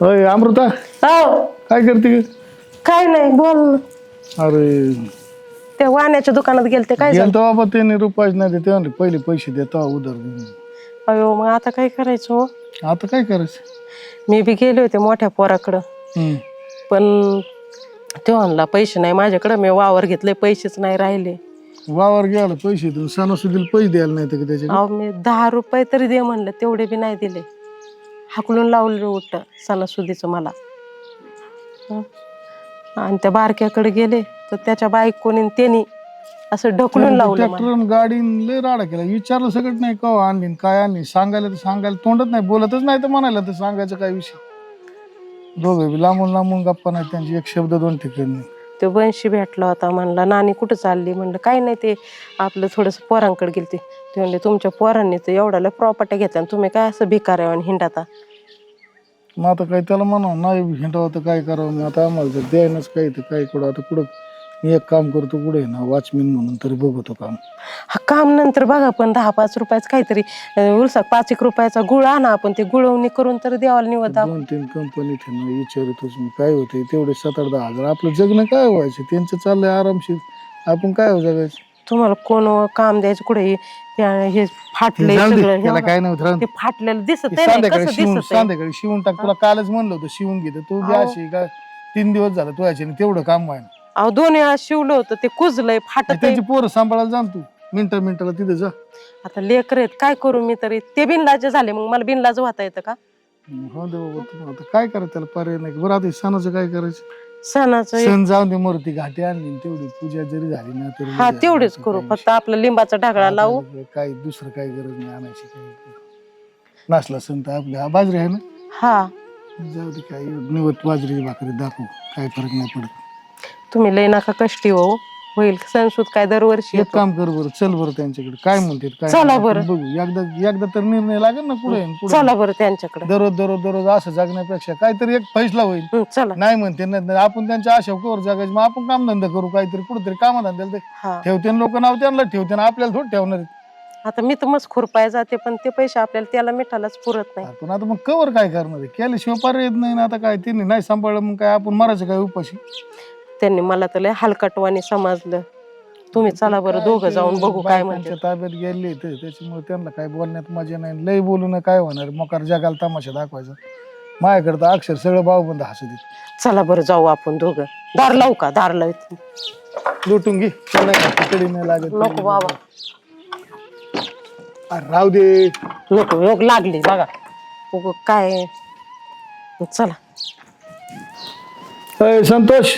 होय अमृता हो काय करते? काय नाही बोल. अरे ते वाण्याच्या दुकानात गेलते काय झालं? गेलतो बाबा त्याने रुपयाच नाही देते म्हणले पहिले पैसे देतो उधार देऊन. अयो मग आता काय करायचं हो? आता काय करायचं? मी बी गेले होते मोठ्या पोराकडं पण तो म्हणला पैसे नाही माझ्याकडे. मी वावर घेतले पैसेच नाही राहिले. वावर घ्यायला पैसे देऊन सणासुदीला पैसे द्यायला नाही तर त्याच्या अहो मी 10 रुपये तरी दे म्हणलं तेवढे बी नाही दिले. हाकलून लावलं उलट सणासुदीचं मला. हं. आणि त्या बारक्याकडे गेले तर त्याच्या बायकोनी त्यांनी असं ढकलून लावलं मला. ट्रॅक्टर गाडी लय राडा केला. विचारलं सगळं नाही का आणली काय आणली सांगायला तर सांगायला तोंडच नाही बोलतच नाही तर म्हणायला तर सांगायचं काय विषय. दोघं बी लांबून लांबून गप्पा नाही त्यांची एक शब्द दोन ठिकाणी. ते वंशी भेटला होता म्हणला नानी कुठं चालली म्हणलं काही नाही ते आपलं थोडंसं पोरांकडे गेलते. ते म्हणले तुमच्या पोरांनी तर एवढ्याला प्रॉपर्टी घेतल्या आणि तुम्ही काय असं भिकाऱ्यावानी हिंडाता. मग आता काय त्याला म्हणावं नाही हिंडावं तर काय करावं. मग आता आम्हाला जर द्यायनच काही तर काय कुठं आता कुठं मी एक काम करतो पुढे ना वॉचमॅन म्हणून तरी बघतो काम. हा काम नंतर बघा पण 10-5 रुपयाचं काहीतरी उलसा 5-1 रुपयाचा गुळ आणा आपण ते गुळवणी करून तर देवाला निवड. 2-3 कंपनी विचारतोच मी काय होते तेवढे 7-8-10 हजार आपलं जगणं काय व्हायचं त्यांचं चाललंय आरामशीर आपण काय हो जगायचं. तुम्हाला कोण काम द्यायचं कुठे हे फाटले सगळं त्याला काय नव्हतं ते फाटलेलं दिसत संध्याकाळी शिवून टाक. तुला कालच म्हणलं होतं शिवून घेतो तू बी अशी का 3 दिवस झालं तू याच्या तेवढं काम व्हायला. अहो 2 वेळा शिवलं होतं ते कुजलंय फाटत. त्यांची पोरं सांभाळायला जाण तू मिनिटाला तिथे जा. आता लेकर आहेत काय करू मी तरी ते बिनलाज झाले मग मला बिनलाज होता येतं का? हो दे बाबा तू आता काय करायचं त्याला पर्याय नाही. बरं आता सणाचं काय करायचं? सणाचं सण जाऊन दे मूर्ती घाटी आणली तेवढी पूजा जरी झाली ना तरी हा तेवढेच करू फक्त आपला लिंबाचा ढाकळा लावू. काय दुसरं काही गरज नाही आणायची. काय नसला सण तर आपल्या बाजरी आहे ना. हा जाऊ दे काय निवत बाजरी भाकरी दाखवू काय फरक नाही पडत. तुम्ही लय नका कष्टी हो होईल सणसूद काय दरवर्षी एक काम कर बरं चल बरं त्यांच्याकडे काय म्हणते काय चला बरं. बघू एकदा तर निर्णय लागेल ना पुढे. चला बरं त्यांच्याकडे. दररोज असं जगण्यापेक्षा काहीतरी एक फैसला होईल. चला नाही म्हणते नाही आपण त्यांच्या आशा कवर जगायचं मग आपण कामधंदा करू काहीतरी कुठेतरी कामधंद्याला हा ठेवते लोक नाव त्यांना ठेवते ना आपल्याला थोडं ठेवणार आहेत. आता मी तर मस्त खुरपाय जाते पण ते पैसे आपल्याला त्याला मिठालाच पुरत नाही. पण आता मग कवर काय करणार आहे केल्याशिवाय पर्याय येत नाही ना. आता काय त्यांनी नाही सांभाळलं मग काय आपण मरायचं काय उपाशी. त्यांनी मला तर लय हलकटवाणी समजलं. तुम्ही चला बरं दोघं जाऊन बघू काय म्हणते. ताब्यात गेले तर त्याच्यामुळे त्यांना काय बोलण्यात मजा नाही. लय बोलून काय होणार मोकार जगाला तमाशा दाखवायचा. माझ्याकडे तर अक्षर सगळं भाऊबंद हसत येत. चला बरं जाऊ आपण दोघं. दार लावू का? दार लावू लुटून घे नाही लागत. नको बाबा राहू दे नको योग लागली बघा उग काय. चला संतोष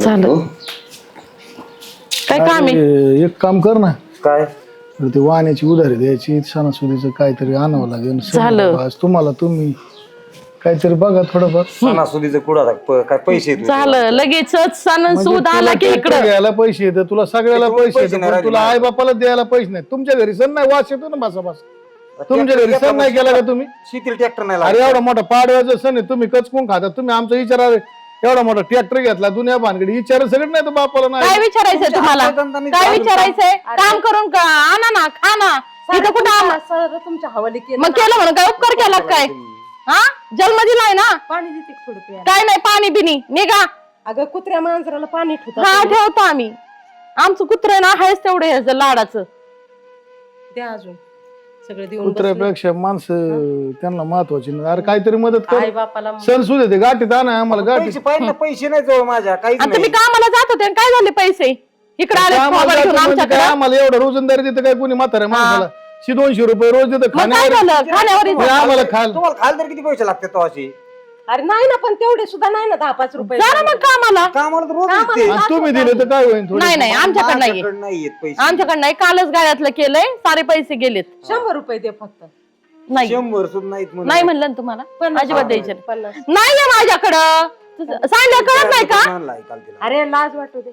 चालेल. काय काम आहे? एक काम कर ना. काय ते वाहनाची उधारी द्यायची सणासुदीचं काहीतरी आणावं लागेल. झालं. तुम्हाला तुम्ही काहीतरी बघा थोडंफार. सणासुदीचं कुठं काय पैसे येत झालं लगेचच सणसूद आला की इकडं घ्यायला पैसे येतात तुला सगळ्याला पैसे पैसे येतात नाही पण तुला आई बापाला द्यायला पैसे नाही. तुमच्या घरी सण नाही वास येतो ना बसा तुमच्या घरी सण नाही केला का तुम्ही? शेतीला ट्रॅक्टर नाही अरे एवढा मोठा पाडव्याचा सण आहे तुम्ही कचकून खाता. तुम्ही आमचा विचार एवढा मोठा ट्रॅक्टर घेतला दुनिया भानगडी विचार सगळं नाही तर बापाला काय नाही. विचारायचंय तुम्हाला? काय विचारायचंय? काम करून का आणा ना खा ना. इथं कुठं आणा? तुमच्या हवाली केलं मग केलं म्हणून काय उपकार केला काय? हा जन्म दिलाय ना. पाणी देते थोडं प्यायला. काय नाही पाणी बिनी निघा. अगं कुत्र्या मांजराला पाणी ठेवतात. हा ठेवतो आम्ही. आमचं कुत्र ना आहेच तेवढे ह्याचं लाडाचं. द्या अजून सगळे देऊन कुत्र्यापेक्षा माणसं त्यांना महत्वाची नाही. अरे काहीतरी मदत कर. आई बापाला सण सुद्धा ते गाठीत आणा आम्हाला गाठीत. पैसे पाहिजे ना पैसे नाही जवळ माझ्या काहीच आणि तुम्ही नाही. कामाला जात होते आणि काय झाले पैसे? इकडे आले आम्हाला घेऊन आमच्याकडे. काय आम्हाला एवढं रोजंदारी देतं काय कोणी म्हाताऱ्या माणसाला 200 रुपये रोज देतं मग काय झालं? खाण्यावर आम्हाला खाल. तुम्हाला खाल तर किती पैसे लागतात तो अशी? अरे नाही ना पण तेवढे सुद्धा नाही ना 10-5 रुपये. जा ना मग कामाला. कामाला तर रोज येते. आणि तुम्ही दिले तर काय होईल थोडं. नाही नाही आमच्याकडे नाहीये. माझ्याकडे नाही येत पैसे. आमच्याकडे नाही. कालच गाड्यातलं केलंय सारे पैसे गेलेत. 100 रुपये दे फक्त. नाही 100 सुद्धा नाहीत म्हणून. नाही म्हणलं ना तुम्हाला. 50 अजिबात द्यायचे 50. नाहीये माझ्याकडं. सांगितलं कळत नाही का? आणलाय काल तिला. अरे लाज वाटू दे.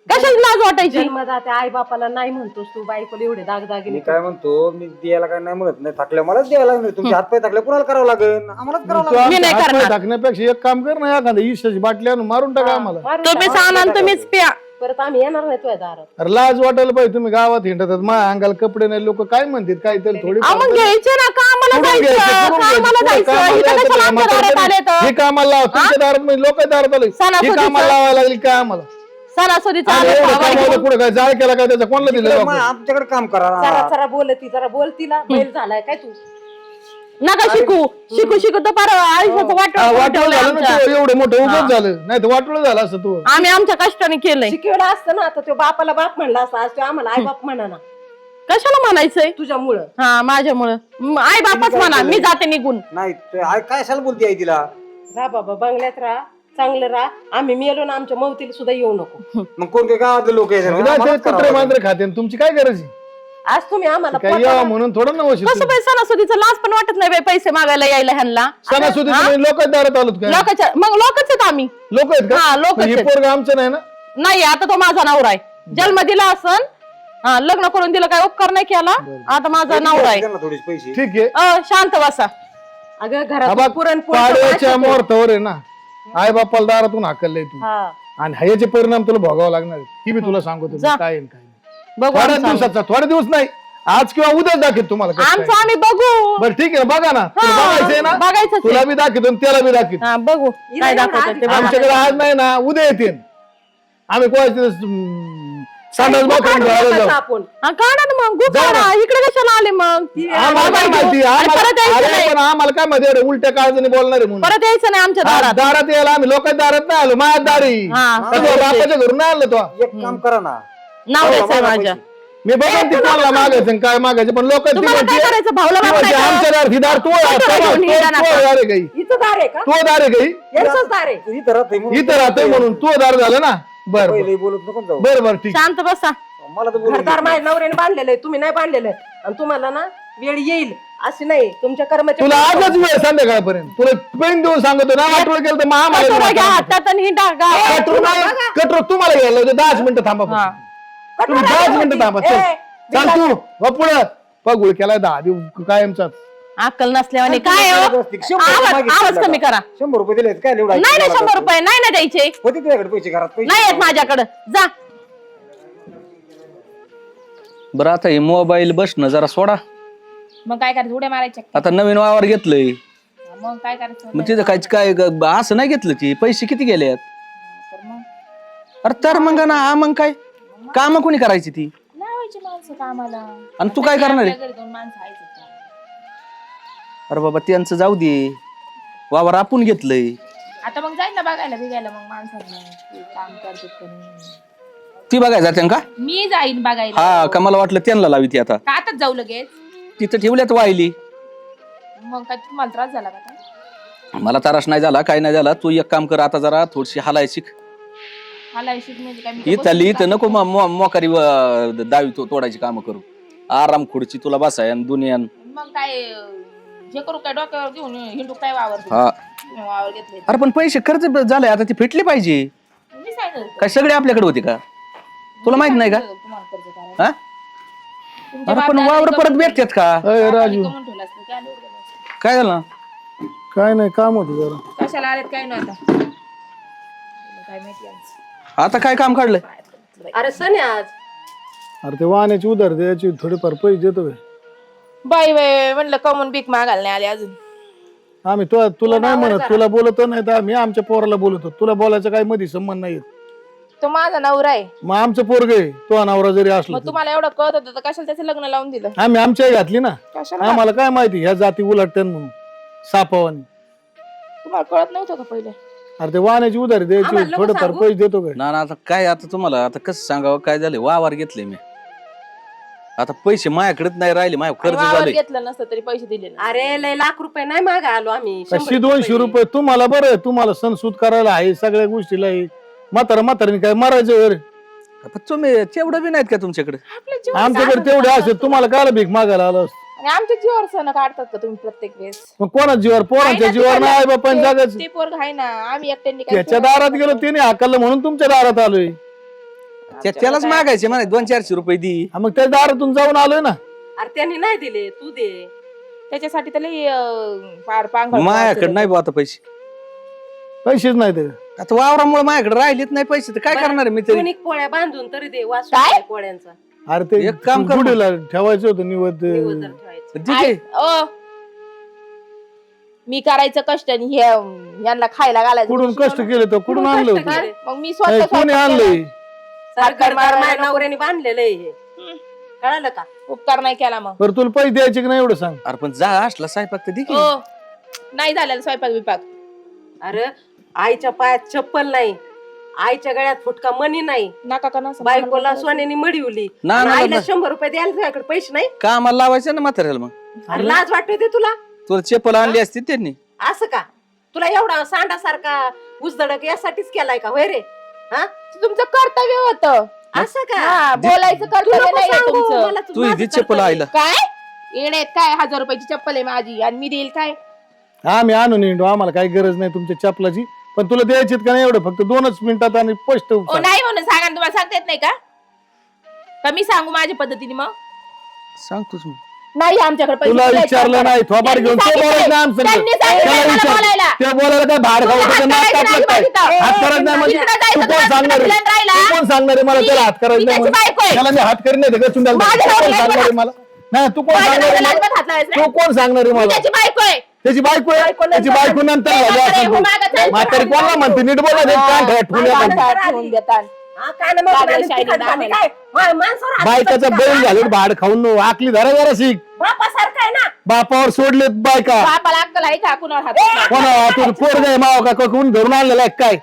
कशाची लाज वाटायची? जन्मदाते आई बापाला नाही म्हणतोस तू बायकोला एवढे दागदागिने. मी काय म्हणतो मी द्यायला काय नाही म्हणत नाही. थकल्या मलाच द्यायला लागणार. तुमचे हातपाय थकले कुणाला करावं लागेल? आम्हालाच करावं तू लागेल. मी नाही आमच्या करणार. हातपाय टाकण्यापेक्षा एक काम कर ना एखादा ईशाची बाटली आणून मारून टाका आम्हाला. मारून तुम्ही टाक. सांगा तुम्हीच प्या. परत आम्ही येणार नाही तुझ्या दारात. अरे लाज वाटायला पाहिजे. तुम्ही गावात हिंडतात माझ्या अंगाला कपडे नाही लोक काय म्हणतात काहीतरी थोडी मग घ्यायचे ना कामाला सोडून जायचं, घ्यायचं, सोडून कामाला घ्यायचं. जायचं. कामाला इथं जायचं, कशाला आमच्या म्हातारं दारात आले तर? हे कामाला लावा. तुमच्या दारात म्हणजे लोक दारात आले सणासुदीचं- हे कामाला लावायला लागली काय आम्हाला सणासुदीचं आणि आलं एवढं खावा कामाला घेऊन. पुढे काय जाळ केला काय त्याचा कोणला दिलं तिकडे लोकं? मग आमच्याकडे काम करा जरा जरा बोलती जरा बोलतीला बैल झालाय काय तू नका शिकू शिकू शिकू तर फार आयुष्याचं हा, वाटोळं वाटोळं ठेवलंय झालं ना आमच्या. ते, एवढं मोठं उगाच झालं नाही तर वाटोळं झालं असं तू आम्ही आमच्या कष्टाने केलंय शिकवलं असतं ना तर तो बापाला बाप म्हणला असता आज तो आम्हाला आई बाप म्हणा ना कशाला म्हणायचंय तुझ्यामुळं हा माझ्यामुळं आई बापाच म्हणा मी जाते निघून नाही ते काय शाल बोलती आई तिला राहा बाबा बंगल्यात राहा चांगलं राहा आम्ही मेलो ना आमच्या मौतीला सुद्धा येऊ नको मग कोण काही गावातले लोक ते कुत्रे मांजरे खाते आणि तुमची काय गरज आहे आज तुम्ही आम्हाला काय यावं म्हणून थोडं नवशी कसं बाई सणासुदीचं लाज पण वाटत नाही बाई पैसे मागायला यायला ह्यांना सणासुदी लोक दारात आलोत काय लोकांच्या मग लोकच आहेत आम्ही लोक आहेत हा, का लोकच मग हे आहेत. पोरग आमचं नाही ना नाही आता तो माझा नवरा आहे जन्म दिला असन हा, लग्न करून दिलं काय उपकार नाही केला आता माझा नवरा आहे थोडेसे पैसे ठीक आहे शांत बसा अगं हा घरात बघ, पुरणपोळी पाडव्याच्या मुहूर्तावर आहे ना आई बापाला दारातून हाकललंय तू हा आणि ह्याचे परिणाम तुला भोगावं लागणार आहेत. ही मी तुला सांगतो जा. काय आहे आणि काय नाही. बघू थोड्या आमचं आम्ही. दिवसाचा थोडे दिवस नाही आज किंवा उद्याच दाखवेल तुम्हाला कसं आमचं काय. आम्ही बघू बरं ठीक आहे ना, बघा ना तुला हा, बघायचंय ना बघायचंच आहे. तुला बी दाखवतो आणि त्याला बी दाखवतो हा बघू काय दाखवतात ते बघा. आमच्याकडे आज नाही ना उद्या येते आम्ही कोणाचे संडास बाथरूम घ्यायला जाऊ आपण हा, काढा ना मग गु जा ना. काढा. इकडे कशाला आले मग आम्हाला काय माहिती आणि परत यायचं अरे नाही. पण आम्हाला काय माहिती एवढे उलट्या काळजाने बोलणार आहे म्हणून परत यायचं नाही आमच्या हा, दारात दारात यायला आम्ही लोकांच्या दारात नाही आलो माझ्या दारी हा. का तुझ्या बापाच्या घरून नाही आणलं तो एक काम करा ना नवऱ्याचं आहे माझ्या मी बघेन ती कोणाला मागायचं आणि काय मागायचं पण लोक तुम्हाला काय करायचं भाऊला मागायचं? आमच्या दार ही दार तो घेऊन हिंडा नका. दार आहे काही इथं दार आहे का तो दार आहे काही यांचंच दार आहे इथं राहते म्हणून इथं राहतोय म्हणून तो दार झालं ना बर पहिले बोलत नको जाऊ बर बर ठीक शांत बसा मला तर बोलू घरदार माझ्या नवऱ्याने बांधलेलं आहे तुम्ही नाही बांधलेलं आहे. आणि तुम्हाला ना वेळ येईल अशी नाही तुमच्या कर्माच्या तुला आजच वेळ संध्याकाळपर्यंत तुला पेन देऊन सांगतो ना वाटोळ केलं तर कटोरा घ्या महामाला हातात आणि हिंडा गावात. कटोर तुम्हाला घ्यायला लावतो 10 मिनिटं थांबा हा. फक्त. तुम्ही 10 मिनिटं थांबा चल सांग तू पुढं पगुळ केलाय 10 दिवस कायमचाच अक्कल नसल्यावाने काय हो? आवाज कमी करा 100 रुपये दिले काय एवढा नाही नाही 100 रुपये नाही ना द्यायचे होते तुझ्याकडे पैसे घरात पैसे नाही आहेत माझ्याकडे जा बरं आता हे मोबाईल बसणं जरा सोडा मग काय करायचं उड्या मारायच्या आता नवीन वावर घेतलंय मग काय करायचं मग तिथं काय असं नाही घेतलं ती पैसे किती गेले तर मग अरे तर मग ना हा मग काय काम कोणी करायची ती लावायची माणसं कामाला आणि तू काय करणार आहे आपल्या घरी 2 माणसं आहेत का? अरे बाबा त्यांचं जाऊ दे वावर आपण घेतलंय आता मग जाईल ना बघायला बिगायला मग माणसांना ते काम करतात का नाही. ती बघायला जाते का मी जाईन बघायला हा का मला वाटलं त्यांना लावी ती आता का आताच जाऊ लगेच तिथं ठेवल्यात वाहिली मग काय तुम्हाला त्रास झाला का आता? मला त्रास नाही झाला काय नाही झाला तू एक काम कर आता जरा थोडीशी हालाय शिक मला शिक म्हणजे काय मी इथं लिहित नको मोकारी दावी तोडायची कामं करू आराम खुर्ची तुला बसाय आणि दुनियान मग काय हे करू काय डोक्यावर घेऊन हिंडू काय वावर हा वावर घेतले अरे पण पैसे खर्च झाले आता ती फेटली पाहिजे मी सांगितलं काय सगळे आपल्याकडे होते का तुला माहित नाही का तुम्हाला कर्ज करायला हा तुमच्या अरे पण बापाने वावर कमवून परत भेटतात का अय राजू कमवून ठेवलं असतं, काय लोड गेलं असतं. काय झालं काय नाही काम होतं जरा कशाला आलेत काय नाही आता काय माहिती यांचं. आता काय काम काढलंय अरे सण आहे आज अरे ते वाहनाची उधार द्यायची थोडेफार पैसे देतो काय बाई बाई म्हणलं कमून भीक मागायला नाही आले अजून आम्ही तुला नाही म्हणत तुला बोलतो नाही तर आम्ही आमच्या पोराला बोलतो तुला बोलायचं काही मध्ये संबंध नाही तो माझा नवरा आहे मग आमचं पोरग आहे तो नवरा जरी असला मग तुम्हाला एवढं कळत होतं तर कशाला त्याचं लग्न लावून दिलं आम्ही आमच्या घातली ना कशाला आम्हाला काय माहिती ह्या जाती उलटत्यान म्हणून सापावानी तुम्हाला कळत नव्हतं का पहिले अरे ते वाहनाची उधारी द्यायची आम्हाला नको थोडंफार सांगू. पैसे देतो काय ना आता काय आता तुम्हाला आता कसं सांगावं काय झालं वावर घेतले मी आता पैसे माझ्याकडेच नाही राहिले माझ्या आणि कर्ज वावर झाले घेतलं नसतं तरी पैसे दिले नसते. अरे लय लाख रुपये नाही मागा आलो आम्ही 100-200 रुपये तुम्हाला बरं आहे, तुम्हाला सणसूद करायला आहे सगळ्या गोष्टीला आहे म्हाताऱ्याने काय मारायचं रे पण तुम्ही तेवढं बी नाहीत का तुमच्याकडे आपल्या जीवावर आमच्याकडे साधं तेवढे साधं असेल तुम्हाला काय भीक मागायला आलं असतं. आणि आमच्या जीवावर सण काढतात का तुम्ही प्रत्येक वेळेस मग कोणाच्या जीवावर पोरांच्या जीवावर नाही आई बापांच्या जागाच ते पोरग आहे ना आम्ही एकट्यांनी काय त्याच्या दारात गेलो त्याने हाकललं म्हणून तुमच्या दारात आलोय त्यालाच मागायचे म्हणा 200-400 रुपये दी हा, मग त्या दारातून जाऊन आलोय ना अरे त्यांनी नाही दिले तू दे त्याच्यासाठी त्याला फार पांघळ माझ्याकडे नाही बुवा आता पैसे पैसेच नाही ते आता वावरामुळे माझ्याकडे राहिलेत नाही पैसे तर काय करणार आहे मी तरी कोणी पोळ्या बांधून तरी दे वास काय? पोळ्यांचा अरे ते एक काम कर मग. गुढीला ठेवायचं होतं निवड दिवस जर ठेवायचं. ठीक आहे मी करायचं कष्ट आणि हे यांना खायला घालायचं. कुठून कष्ट केले तर कुठून आणलं होतं केले? मग मी हे स्वतः कोणी स्वयंपाक आणलंय केला. सरकार मारायला माझ्या नको. नवऱ्याने बांधलेलं आहे हे. कळालं का? उपकार नाही केला मग. बरं तुला पैसे द्यायचे की नाही एवढं सांग. अरे पण जा असला स्वयंपाक तर दे की. हो नाही झालेला स्वयंपाक बिपाक. अरे आईच्या पायात चप्पल नाही, आईच्या गळ्यात फुटका मणी नाही, नका का नसं बायकोला सोन्याने मडीवली, ना, आणि ना, आईला ना. 100 रुपये द्यायला तुझ्याकडे पैसे नाही. कामाला लावायचं ना म्हाताऱ्याला मग. अरे लाज वाटते ते तुला? तुला चप्पल आणली असती त्यांनी. असं का? तुला एवढा सांडासारखा उसदडक यासाठीच केलाय का होय रे? हा तुमचं कर्तव्य होतं. असं का? हा, बोलायचं तू कर्तव्य नको नाही सांगू, तुमचं. मला तू माझं इथे चप्पल कर्तव्य. आईला. काय येण्यात काय 1000 रुपयाची चप्पल आहे माझी आणि मी देईल काय? आम्ही आणून येतो, आम्हाला काही गरज नाही तुमच्या चपलाची. पण तुला द्यायचीत का नाही एवढं? फक्त 2च मिनिटात आणि स्पष्ट ओ उपचार. नाही म्हणून सांगा ना, तुम्हाला सांगता येत नाही का? का मी सांगू माझ्या पद्धतीने मग? सांगतोच मग. नाही आमच्याकडे पैसे तुला द्यायचे विचारलं असतात. नाही, थोबाड घेऊन तो त्यांनी बोलायचं ना आमचं. त्यांनी सांगितलंय त्याला मला विचार. बोलायला. त्या बोलायला काय भाड खाऊ तुम्ही त्याचं हात नाक करायचं कापलं नाही काय? बघितलं. हात करायचं नाही म्हणजे तिकडं जायचं तू कोण तुम्हाला सांगणार आहे? तिकडं राहिला. तू कोण सांगणार आहे मला त्याला हात करायचं मी नाही त्याची बायको म्हणून? आहे. त्याला मी हात करीन नाही का चुंडाल? माझ्या तू कोण नवऱ्याला सांगणार आहे मला? नाही तू कोण माझ्या सांगणार आहे नवऱ्याला मला? हात लावायचा तू नाही. कोण सांगणार आहे मी मला? त्याची बायको आहे. त्याची बायको आहे. त्याची बायको नंतर ते झाली म्हातारे, असेल हो तू. मागं चालतं. म्हातारी कोणाला म्हणते? नीट बोला रे, कान ठेवून येतात. माणसाला ठेवून देतात. हा, कानामध्ये लागलं आणि शायनिंग तिखट झाली दाखवायला. काय? माणसावर हात बायकाचं उचलते बैल का? घालून भाड खाऊन आकली धरा जरा शिक. बापासारखं आहे ना. बापावर सोडलेत बायका. बापाला अक्कल आहे का कुणावर हात उचलायचा? कोणा तू पोर नाही माव का कोण धरून आणलेला आहे काय?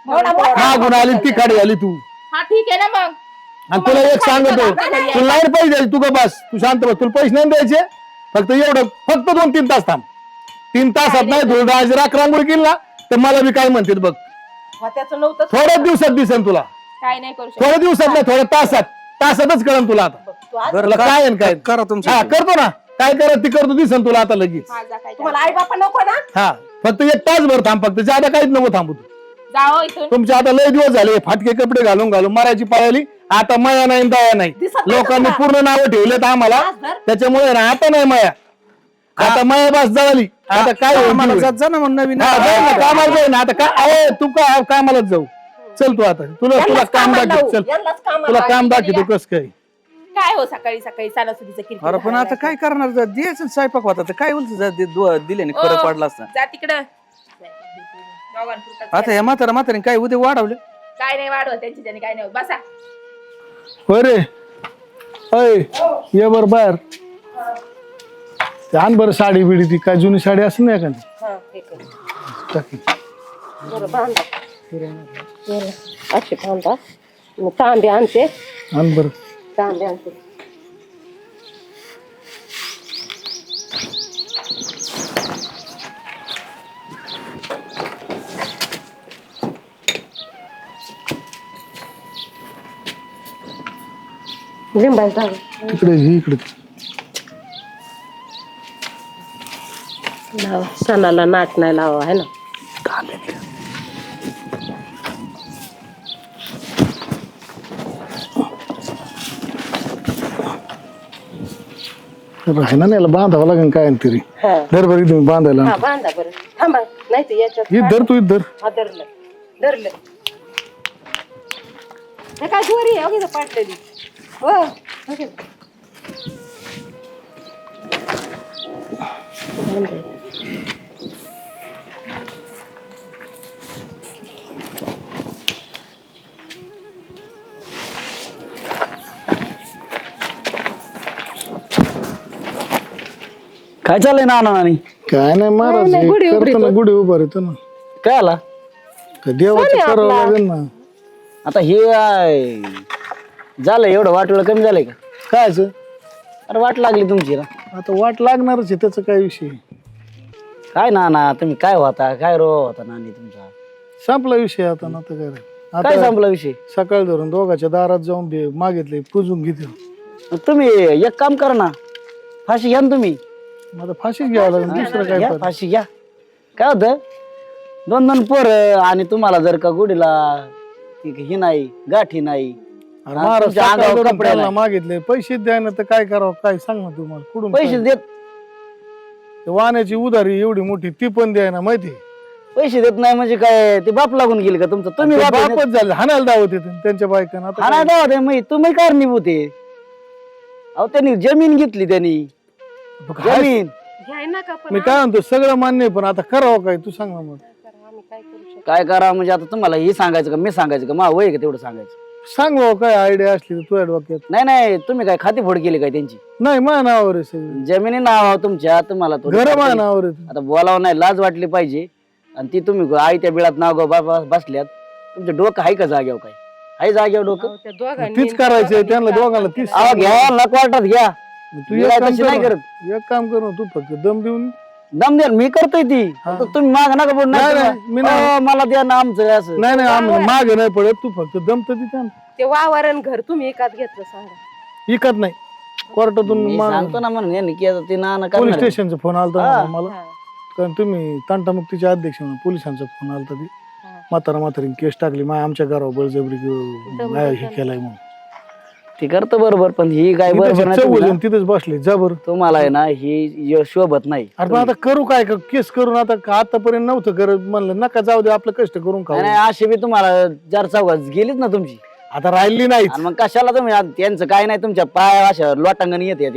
एवढा मोठा मागून आली ती खाडी आली तू. हा ठीक आहे ना मग. आणि तुला एक सांगतो, तुला नाही पैसे द्यायचे. तू का बस, तू शांत बस. तुला पैसे नाही द्यायचे. फक्त एवढं, फक्त 2-3 तास थांब. 3 तासात नाही धुळडाची राख रांगोळी केली ना तर मला बी काय म्हणते बघ. वा, त्याचं नव्हतं. थोड्या दिवसात दिसेल तुला. काय नाही करू शकत. थोड्या दिवसात नाही, थोड्या तासातच कळन तुला आता. तू आज तुला काय आहे न काय करा तुमचं. हा करतो ना, काय करत ती करतो दिसन तुला आता लगेच. हा, जा काय तुम्हाला आई बापा नको ना? हा फक्त 1 तासभर थांब, फक्त ज्यादा काहीच नको थांबू तू. जाओ इथून. तुमचे आता लय दिवस झाले फाटके कपडे घालून घालून मरायची पाळली. आता माया नाही दया नाही. दिसत नाही लोकांनी तुला. पूर्ण नावं ठेवलेत आम्हाला, आज धर. त्याच्यामुळे ना आता नाही माया. आता माया बस जळाली. आता काय होईल मला ती होईल. जात जा ना मग नवीन. हा, जाऊ ना, कामाला जाऊ ना आता. काय अरे तू काय कामालाच जाऊ. चल तू आता, तुला यांनाच काम कामाला दाखव. लावू. चल यांनाच कामाला तुला लावू. काम दाखवतो कस काय. काय हो सकाळी सकाळी सणासुदीचं किरकिर अरे पण आता काय करणार? द्यायचं स्वयंपाक होता तर काय बोलतो दिले नाही फरक पडला असता. जा तिकडं. दोघांपुरतं आता या म्हाताऱ्याने काय उद्या वाढवलं. काय नाही वाढव त्यांची त्याने काय नाही होत. बसा. होय रे, अय ये बर बाहेर. आण बरं साडी बिडी, ती काय जुनी साडी असेल ना एखादी. हा, हे कर. टाकी. बरं, बांधा. बरं, अशी बांधा. मग तांबे आणते. आण बरं. तांबे आणते. लिंबाचं झाड. इकडे ही इकडे. लावा, सणाला नाट नाही लावा आहे ना. आहे ना याला बांधावं लागेल काय आणि तरी. हा. धर बरं तुम्ही बांधायला. हा, बांधा बरं. थांबा, नाही तर याच्यात ही धर तू धर. हा, धरलं धरलं. हे काय ज्वारी आहे अगदी पाटलेली. हो, ओके. काय चाललंय ना नानी? काय नाही महाराज, नाही, गुढी हे उभारी करतो ना, गुढी उभा येतो ना. काय आला काय देवाचं करावं लागेल ना. आता हे झालं एवढं वाटोळं कमी झालंय का? कायच अरे वाट लागली तुमची ना. आता वाट लागणारच आहे, त्याचा काय विषय. काय ना तुम्ही काय होता, काय रो होता नानी तुमचा? संपला विषय आता ना. आता काय काय आता संपला विषय? सकाळ धरून दोघांच्या दारात जाऊन मागितले, पुजून घेते. मग तुम्ही एक काम करा ना, फाशी घ्या ना तुम्ही. आता फाशीच घ्यावं लागेल, दुसरं काय घ्या, पर्याय. फाशी घ्या. काय होतं 2-2 पोर आणि तुम्हाला जर का गुढीला ही नाही गाठी नाही, अरे महाराज, तुमच्या सकाळ अंगावर धरून कपडे त्यांना नाही. मागितले पैसे द्या ना, तर काय करावं काय सांग ना तुम्हाला. कुठून पैसे काय? देत ते वाण्याची उधारी एवढी मोठी ती पण द्याय ना माहिती. पैसे देत नाही म्हणजे काय ते बाप लागून गेले का तुमचं? तुम्ही बाप आहे ना. बापच झाले, हाणायला दावत येते त्यांच्या बायकांना. आता हा काय? नाही दावा मी तुम्ही कारणीभूत आहे. अहो त्यांनी जमीन घेतली, त्यांनी बघ, हाय- जमीन घ्याय नका पण मी काय म्हणतो सगळं मान्य आहे, पण आता करावं काय तू सांग ना मग. आम्ही काय करू शकतो? काय करा म्हणजे आता तुम्हाला हे सांगायचं का मी सांगायचं का मा वय का तेवढं सांगायचं? सांग बाबा काय आयडिया असली तर तुझ्या डोक्यात. नाही नाही तुम्ही काय खाती फोड केली काय त्यांची? नाही माझ्या नावावर आहे सगळं, जमिनी नाव तुमच्या तुम्हाला थोडी घर माझ्या काहीतरी- नावावर आहे. आता बोलावं नाही लाज वाटली पाहिजे. आणि ती तुम्ही आई त्या बिळात नाव बसल्यात तुमचं डोकं आहे का जाग्यावर? काय आहे जाग्यावर डोकं? अहो, त्या दोघांनी तीच करायचंय त्यांना दोघांना तीच. अहो घ्या लक वाटत घ्या. तू मी एक काय काम तशी नाही कर करत. ना, एक काम कर ना, तू फक्त दम देऊन. दम द्या मी करतोय ती. हा. फक्त तुम्ही माग नका बोल नाही, नाही, मी नाही. नाही मला द्या ना आमचं असं. नाही नाही आम्ही मागे नाही पडत, तू फक्त दम तर दे. ते वावरण घर तुम्ही एकात घेतलं सांगा. इकत नाही कोर्टातून मी सांगतो ना म्हणून यांनी की आता ती नाना पोलीस करणार आहे. स्टेशनचा फोन आलता हा. मला, हा. कारण तुम्ही तंटामुक्तीचे अध्यक्ष म्हणून पोलिसांचा फोन आलता. ती हा. म्हातारीने केस टाकली आमच्या घरावर बळजबरी हे केलाय म्हणून. ती करतो बरोबर पण ही काय मी बरोबर तशी नाही तुम्ही चौघजण ना. तिथेच बसले जा बरं. तुम्हाला आहे ना ही शोभत नाही. अरे पण आता करू काय का केस करून आता आतापर्यंत नव्हतं करत, म्हणलं नका जाऊ दे आपलं कष्ट करून खाऊ. नाही अशी बी तुम्हाला चार चौघात गेलीच ना तुमची. आता राहिली नाही. आणि मग कशाला तुम्ही त्यांचं काय नाही तुमच्या पाया अशा लोटांगण येते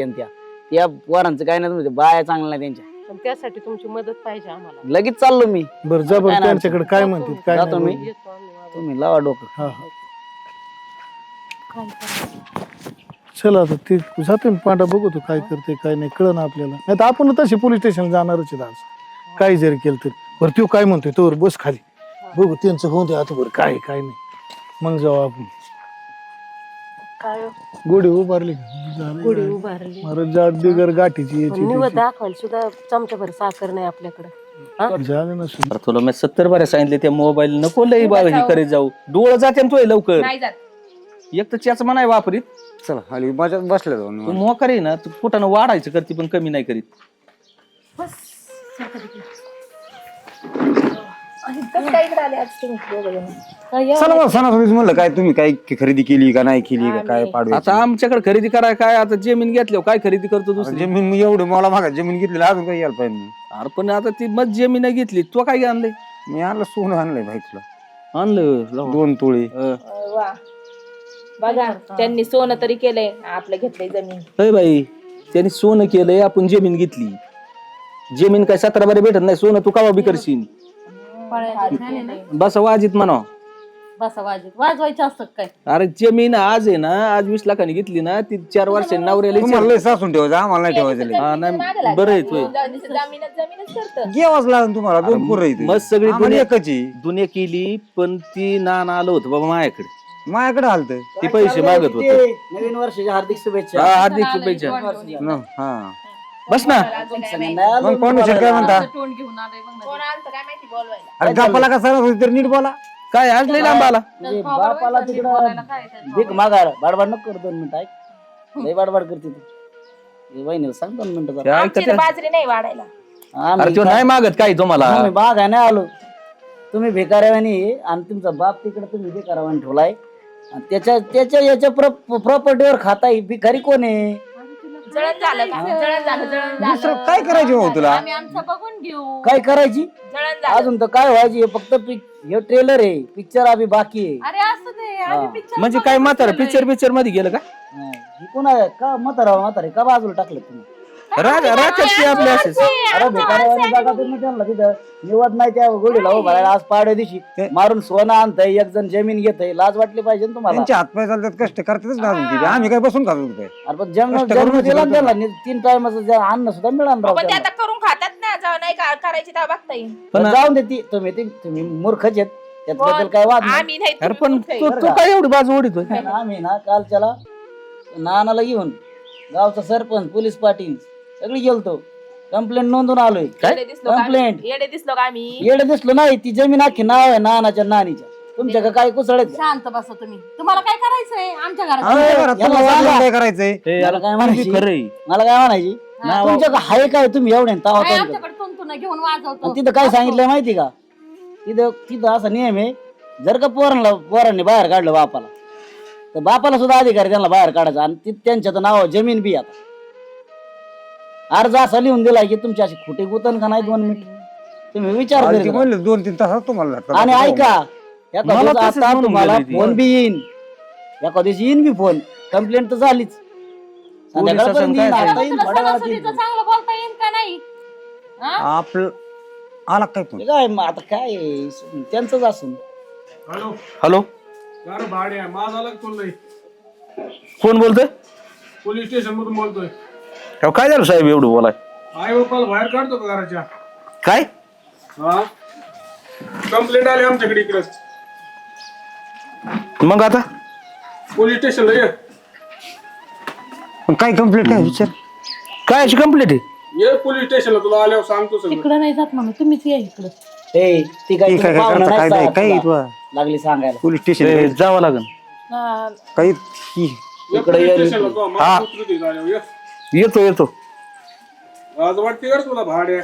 त्या पोरांचं काय नाही तुमच्या बाया चांगल्या नाही त्यांच्या. पण त्यासाठी तुमची मदत पाहिजे आम्हाला. लगेच चाललो मी. बरं जा काय बरं नाही त्यांच्याकडे काय म्हणतात काय जातो नाही. मी. येतो आम्ही वावरात. तुम्ही लावा डोकं. हा हा चला आता ते जाते ना पांढरा बघू तू काय करते काय नाही कळ ना आपल्याला. नाही तर आपण तशी पोलीस स्टेशन जाणारच आहे आज काही जरी केलं तरी. बरं तो काय म्हणतोय तोवर बस खाली बघू त्यांचं होऊन दे आता बरं काय आहे, काय नाही मग जाऊ आपण. काय हो? गोडी उभारली का? झाली गुढी काय? उभारली. अरे जाड बिगर गाठीची याची निवड त्याची. दाखवायला सुद्धा चमच्याभर साखर नाही आपल्याकडे. झालं ना सुद्धा. अरे तुला मी 70 बाऱ्या सांगितले त्या मोबाईल नको लई बा हे करीत जाऊ, डोळं जाते ना तुझे लवकर. नाही जात. एक तर त्याच म्हणाय वापरीत चला खाली माझ्यात बसले जाऊन. तू मोकार आहे ना, तू पोटानं वाढायचं करते पण कमी नाही करीत. कसं काय इकडे आले आज तुम्ही दोघंजण? चला मग सणासुदीच म्हणलं काय तुम्ही काय खरेदी केली का नाही केली का काय पाडू. आता आमच्याकडे खरेदी कराय काय, आता जमीन घेतल्यावर काय खरेदी करतो दुसरी. जमीन मी एवढं मला मागा जमीन घेतली अजून काही यायला पाहिजे. अरे पण आता ती मग जमीन घेतली, तो काय आणलंय? मी आणलं सोनं आणलंय भाई तुला आणलं 2 तोळे. वा बघा त्यांनी सोनं तरी केलंय आपलं घेतलंय जमीन. अय बाई त्यांनी सोनं केलंय, आपण जमीन घेतली. जमीन काय 17 बारे भेटत नाही, सोनं तू कावा बी करशील. बस वाजित म्हणा. बसा वाजवायचं असतं काय? अरे जमीन आज आहे ना, आज 20 लाखांनी घेतली ना, ती 4 वर्षांनी नवऱ्याला तुम्हाला लय सासून ठेवायचं आम्हाला नाही ठेवायचं लय. हा, नाही, बरं आहे तुय. जमीनच करतं. घ्यावंच लागेल तुम्हाला 2 पोरं आहेत. मग सगळी आम्हाला दुनिया एकच आहे. दुनिया केली, पण ती नाना आलं होतं बाबा माझ्याकडे. माझ्याकडे आलत ती पैसे मागत होते. नवीन वर्षाच्या हार्दिक शुभेच्छा. हा, हार्दिक शुभेच्छा. हा बस ना. मग परमिशन काय म्हणता? कोण आलतं काय माहिती बोलवायला. अरे गप्पाला का सणासुदी तर नीट बोला. काय आज लई लांब आला. म्हणजे बापाला तिकडं भीक मागायला बाडबाड नको करू 2 मिनिटं ऐक. लई बाडबाड करते ती. वहिनीला सांग 2 मिनिटं जरा. आमची तर बाजरी नाही वाढायला. अरे तो नाही मागत काय तुम्हाला. आम्ही बागाय नाही आलो. तुम्ही भिकाऱ्यावानी आणि तुमचा बाप तिकडे तुम्ही भिकाऱ्यावानी ठेवलाय. आणि त्याच्या याच्या प्रॉपर्टीवर खाताय. भिकारी कोण आहे? जळण झालं का? जळण झालं. दुसरं काय करायचं हो तुला? आम्ही आमचं बघून घेऊ. काय करायची जळण झालं. अजून तर काय व्हायची? हे फक्त हे ट्रेलर आहे. पिक्चर अभि बाकी आहे. अरे असं ते आम्ही picture म्हणजे काय म्हातारा पिक्चर मध्ये गेलं का? हा. ही कोण आहे? का म्हातारे का बाजूला टाकलं तुम्ही? राक्षस आपले असेच. अरे भिकाऱ्यावानी जागा तुम्ही त्यांना तिथं निवड नाही त्या गोडीला उभा राहिला. आज पाड्या दिवशी मारून सोनं आणतंय, एक जण जमीन घेतय. लाज वाटली पाहिजे ना तुम्हाला. त्यांचे हातपाय चालतात कष्ट करतातच ना अजून तिथे. आम्ही काय बसून खातो काय? अरे पण जन्म कष्ट करूनच दिला ना जगतो. त्याला 3 टायमाचं अन्न सुद्धा मिळालं राव पण ते त्यांना. आता करून खातात ना. जाऊ नाही का करायची तेव्हा बघता येईल. पण जाऊन दे ती तुम्ही मूर्खच आहेत. त्याबद्दल काय वाद नाही. आम्ही नाही अरे पण तुम्ही तू मोठे. तू काय एवढी बाजू ओढितोय? आम्ही ना कालच्याला नानाला घेऊन गावचा सरपंच पोलीस पाटील सगळी गेलतो. कंप्लेंट नोंदून आलोय. येडे दिसलो का आम्ही? कंप्लेंट येडे दिसलो का आम्ही? येडे दिसलो नाही. ती जमीन अख्खी नाव आहे नानाच्या नानीच्या. तुमच्या का काय कुसळत शांत बसा तुम्ही. तुम्हाला काय करायचंय आमच्या घरात? आमच्या घरात याला तुम्हाला वागा. काय करायचंय? हे मला याला काय म्हणायची? खरंय. मला काय म्हणायची तुमच्या का हाय काय तुम्ही एवढे तावा काय तोंड करता? आमच्याकडे तुंतुन घेऊन वाजवतो. आणि तिथं काय सांगितलंय माहिती का? तिथं असा नियम आहे, जर का पोरांनी बाहेर काढलं बापाला तर बापाला सुद्धा अधिकार आहे त्यांना बाहेर काढायचा. आणि त्यांच्या तर नाव जमीन बी. आता अर्ज असा लिहून दिलाय की तुमची अशी खोटी गुतन का नाही 2 मिनिट तुम्ही विचार आधी करीत म्हणलं 2-3 तासात तुम्हाला लागतात. आणि ऐका एका मला दिवस तसंच आता म्हणून तुम्हाला गेली ती. फोन बी येईन. एका दिवशी येईन बी फोन. कंप्लेंट तर झालीच. संध्याकाळपर्यंत पोलिसांचं येईन, काय आता येईन, तुला थोड्या वेळात सणासुदीचं येईन. चांगलं बोलता येईल का नाही? आपलं आला काय तू ते काय मग आता काय त्यांचंच असून हॅलो भाड्या माझा आला कोण नाही कोण बोलतोय पोलीस स्टेशन मधून बोलतोय अहो, काय झालं साहेब एवढं बोलाय आई बापाला बाहेर काढतो का घराच्या काय हा कंप्लेंट आली आमच्याकडे इकडे मग आता पोलीस स्टेशनला ये काय कंप्लीट काय विचार काय अशी कंप्लीट आहे ये पोलीस स्टेशनला तुला आल्यावर सांगतो सगळं तिकडं नाही जात मग तुम्हीच या इकडं ए ती काय काय पाहुणं करता, नाही काय का काय तुला? तुला? लागली सांगायला पोलीस स्टेशन ए, जावं लागेल हा, काही ये इकडे पोलीस ये स्टेशनला तो मला उतरू दे गाड्यावर, ये. येतो आज वाटते का रे तुला भाड्या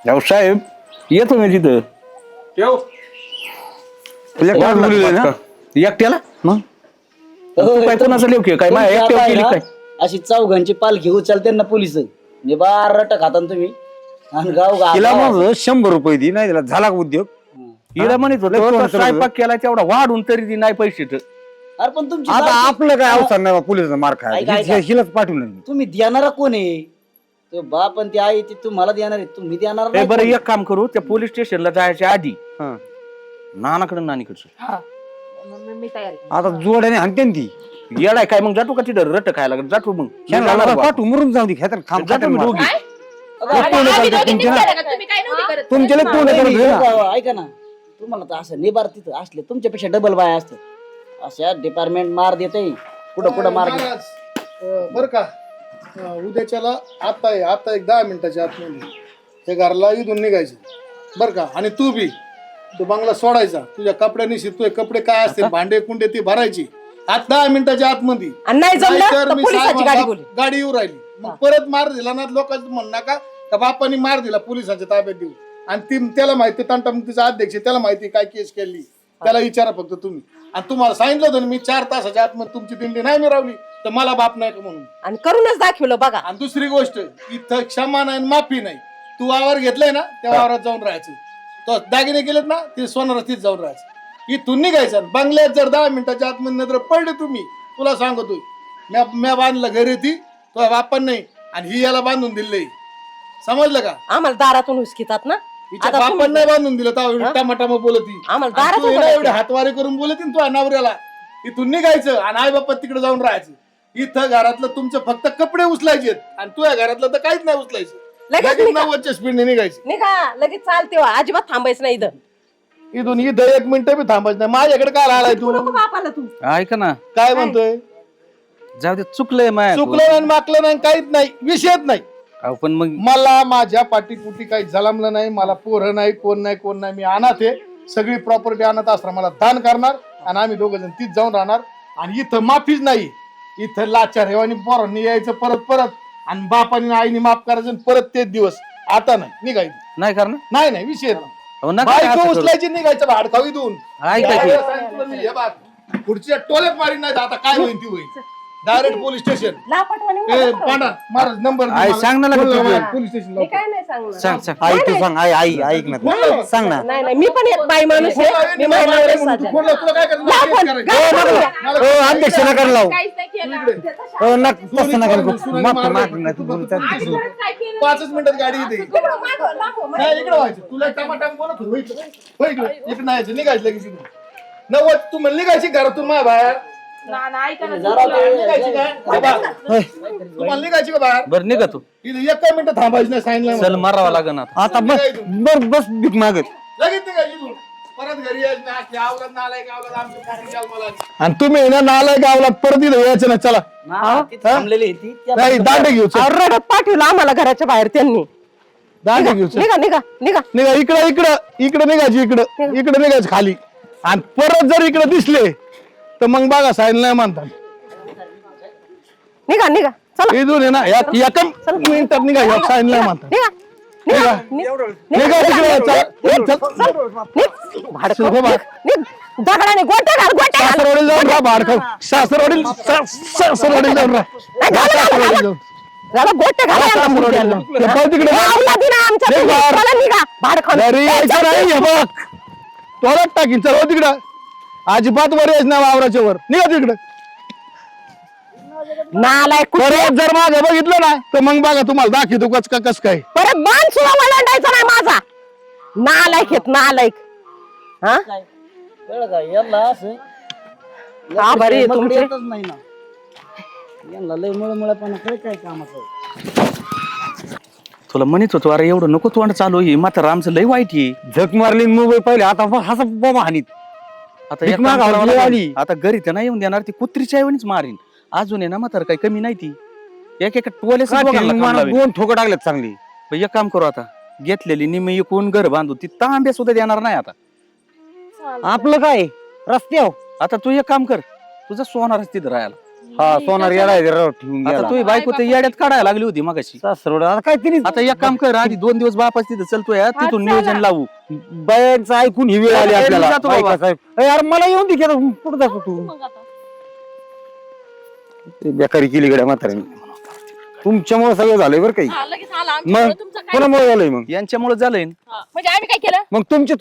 अहो साहेब येतो मी तिथं ठेव तुला काय बोलले ना एकट्याला मग तू काय कोणाचा लेव काय माझ्या तुमची एकट्यावर आता केली आहे काय ना, अशी चौघांची पालखी उचलते ना पोलिस निबार रट खाता ना तुम्ही आणि गाव तिला गाव मग 100 रुपये दी नाही तिला झाला का उद्योग हिला म्हणत लय होतो तोंड तो स्वयंपाक केला तेवढा वाढून तरी ती नाही पैसे तर. अरे पण तुमची आता जात- आपलं काय अवसर नाही पोलिसाचा मार ऐका, खायला ऐका. हिलाच पाठवलं तुम्ही देणारा कोण आहे तो बाप आणि ती आई ती तुम्हाला देणार आहे तुम्ही देणार ए नाही बरं कोण? एक काम करू त्या पोलीस स्टेशनला जायच्या आधी हा. नानाकडं नानीकडचं हा. मी तयारी आता जोड्याने हाणते ना ती येडाय काय मग जातो का तिथं रट खायला जातो मग ह्यांना पाठवू मरून जाऊ दे खेतर थांब जातो मी दोघी तुम्ही काय नव्हती करत तुमच्याला तोंड नाही, करत नाही, होते ना. जाऊ, ऐका ना तुम्हाला तर असं निबार तिथं असले तुमच्यापेक्षा डबल बाय असतात अशा डिपार्टमेंट मार देते कुठं कुठं मार देते. बर का उद्याच्याला आता एक 10 मिनिटाच्या आतमध्ये हे घरला इथून निघायचं बर का आणि तू बी तू बंगला सोडायचा तुझ्या कपड्यांनी तुझे कपडे काय असते भांडे कुंडे ती भरायची आता 10 मिनिटाच्या आतमध्ये आणि नाही जमलं नाहीतर तर मी पोलिसाची साहेबांना गाडी बोलू. गाडी येऊ राहिली मग परत मार दिला ना लोकांचं म्हणू नका का बापानी मार दिला पोलिसांच्या ताब्यात देऊ आणि ती त्याला माहिती तंटामुक्तीचा अध्यक्ष आहे, त्याला माहिती काय केस केली त्याला विचारा फक्त तुम्ही आणि तुम्हाला सांगितलं होतं ना मी 4 तासाच्या आतमध्ये तुमची दिंडी नाही मिळवली तर मला बाप नाही का म्हणून आणि करूनच दाखवलं बघा. आणि दुसरी गोष्ट इथं क्षमा नाही आणि माफी नाही तू वावर घेतलाय ना त्या वावरात जाऊन राहायचं तो दागिने केलेत ना ते सोनार तीच जाऊन राहायचं इथून निघायचं बंगल्यात जर 10 मिनिटाच्या आतमध्ये नजर पडले तुम्ही तुला सांगतोय म्या बांधलं घरी ती तो बापान नाही आणि ही याला बांधून दिले समजलं का आम्हाला दारातून हुसकितात ना हिच्या आता बापान नाही बांधून दिलं तर टमाटामा बोलती आम्हाला आणि तू दारातून हिला बोलायचं. एवढे हातवारे करून बोलत तू नवऱ्याला इथून निघायचं आणि आई बाप्पा तिकडे जाऊन राहायचं इथं घरातलं तुमचं फक्त कपडे उचलायचे आणि तुझ्या घरातलं तर काहीच नाही उचलायचं लगेच लगेच निघा. 90च्या स्पीडने निघायचं निघा लगेच चालते हो. अजिबात थांबायचं नाही इथं इथून इथं 1 मिनिट बी थांबायचं नाही माझ्याकडे काय आलाय तू नको बापाला तू ऐका ना काय म्हणतोय जाऊ दे चुकलंय माया चुकलं नाही माकलं नाही काहीच नाही विषयच नाही अहो पण मग मला माझ्या पाठीपुटी काही जलमलं नाही मला पोरं नाही कोण नाही मी अनाथ आहे सगळी प्रॉपर्टी अनाथ आश्रमाला दान करणार आणि आम्ही 2 जण तीच जाऊन राहणार आणि इथं माफीच नाही इथं लाचार हेवानी पोरांनी यायचं परत आणि बापानी आईनी माफ करायचं आणि परत तेच दिवस आता नाही निघायचं नाही करणार नाही विषय नाही. अहो नका असं बायको करू. उचलायची निघायचं भाडखाव इथून ऐका की. यावेळेस सांगितलं मी, हे बघ, पुढच्या टोल्यात मारीन नाही तर आता काय होईल ती होईल डायरेक्ट पोलीस स्टेशन लापटवाणी ए पांडा मार नंबर आई, सांग ना लगेच तुझं. पोलीस स्टेशन मी काय नाही सांगणार सांग सांग आई तू सांग आई ऐक ना तू. सांग ना नाही मी पण एक बाई माणूस आहे मी महिलावरच साजा. तुला काय लापट. ओ अध्यक्ष नका लावू काहीच नाही केलं ओ नक तसं नका करू. माफ नाही तू बोलता काय केलं 5 मिनिटात गाडी येते तिकडं मागं, लाखो, मागं. नाही इकडे व्हायचं तुला टमाटा बोलत होतो इकडे नाही निघायचं लगेच इकडून 90 तू म्हणली निघायची घरातून माझ्या बाहेर ना ऐका ना जरा ते- निघायची का तू मला निघायची का बाहेर बरं निघा तू इथं 1 मिनिट थांबायचं नाही सांगितलं चल मारावं लागेल आता आता बस भीक मागत लगेच निघायची तू परत घरी यायचं नाही असली आवरात नालाय गावला आमचं कार्य जन्माला आणि तुम्ही ना नालाय गावला परत इथं यायचं ना चला ना, ती थांबलेली आहे ती त्या- नाही दांडे घेऊ चल. अहो, रडत पाठवलं आम्हाला घराच्या बाहेर त्यांनी दांडे घेऊ चल. निघा निघा इकडे निघायची इकडे निघायचं खाली आणि परत जर इकडे दिसले तर मग बघा साईन नाही म्हणतात निघा चला इथून आहे ना एका मिनिटात निघा या साईन नाही म्हणतात निघा निघा तिकडे दगडाने गोट्या घाल सासरवाडीला जाऊन राहा भाडखाऊ सासरवाडीला जाऊन राहा झाला गोट्या घाला सासरवाडीला जाऊन. ते पाहू तिकडे आमच्या निघ बाहेर. चला निघा भाड खाऊन. घरी यायचं नाही हे बघ तोलात टाकीन चल हो तिकडं अजिबात वर यायचं नाही वावराच्या वर निघा तिकडं नालायक कुठे परत जर मागे बघितलं ना तर मग बघा तुम्हाला दाखवतो कस काय. परत बाण सुद्धा ओलांडायचा नाही माझा. नालायक आहेत नालायक. हा काय कळलं का यांना असं हा, बरी आहे मकडे तुमचे. येतच नाही ना यांना लय मुळमुळपणा काय काय कामाचं. तुला म्हणत होतो अरे एवढं नको तोंड चालू आहे म्हातारा आमचं लय वाईट आहे. झक मारली मुंबई पहिले आता हसा बोमा हानीत. आता भीक एक काम मागावं करावं लागली. लागेल. आता घरी तर नाही येऊन देणार ती कुत्रीच्या ऐवणीच मारीन. अजून आहे ना म्हातारा काही कमी नाही ती एक एक दोन ठोकं टाकलेत चांगली. एक काम करू आता घेतलेली निम्मी एकूण घर बांधू ती तांब्या सुद्धा देणार नाही आता. आपलं काय रस्त्यावर आता तू एक काम कर तुझं सोनारच तिथं राहायला. हा सोनार येणार ठेवून आता तू बायको तर येड्यात काढायला लागली होती मगाशी. सासरोड आता काय तरी आता एक काम कर आधी 2 दिवस बापाच तिथं चलतोय तिथून नियोजन लावू. बायांचं ऐकून ही वेळ आली मी आपल्याला. जातो बाबा. बायका साहेब, अरे यार मला येऊन दे की आता कुठं जातो तू. ते बेकारी केली गड्या म्हाताऱ्याने. तुमच्यामुळे सगळं झालंय बरं काही. लगेच आला मग कोणामुळे झालंय मग यांच्यामुळे झालंय म्हणजे आम्ही काय केलं मग तुमचे